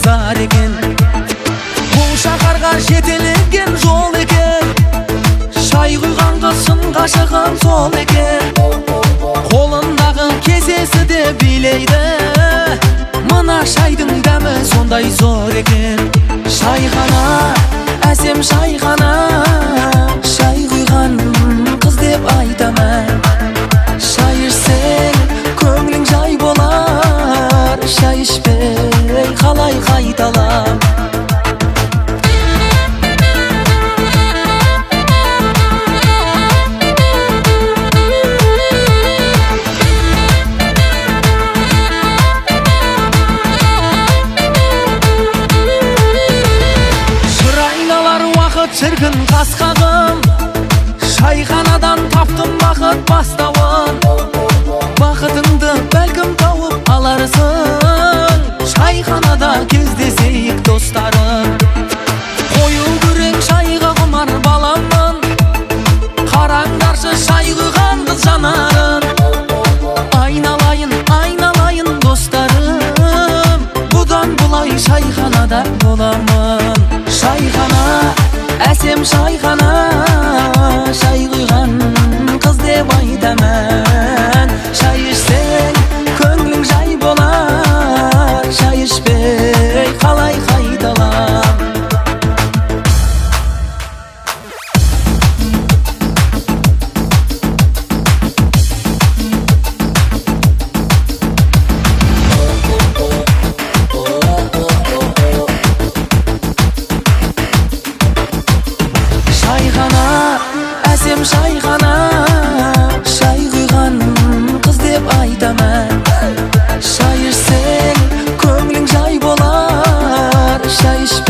жар екен. Бұл шаһарға жетелеген жол екен. Шай құйған қыз ғашығым сол екен. Қолындағы кесесі де билейді. Мына шайдың дәмі сондай зор екен. Шайхана, әсем шайхана, шай құйған қыз деп айтамын. Шай ішсең көңілің жай болар, шай ішпей қалай қайталам. Шіркін қасқағым, шайханадан таптым бақыт бастауын. Бақытыңды бәлкім тауып аларсың, шайханада кездесейік достарым. Қою күрең шайға құмар баламын, қараңдаршы шай құйған қыз жанарын. Айналайын, айналайын достарым, бұдан бұлай шайханада боламын. Шайхана, әсем шайхана, шай құйған қыз деп айтамын. Шай ішсең көңілің жай болар, шай ішпей қалай қайталам. Шайхана, әсем шайхана, шай құйған қыз деп айтамын. Шай ішсең көңілің жай болар, шай ішпей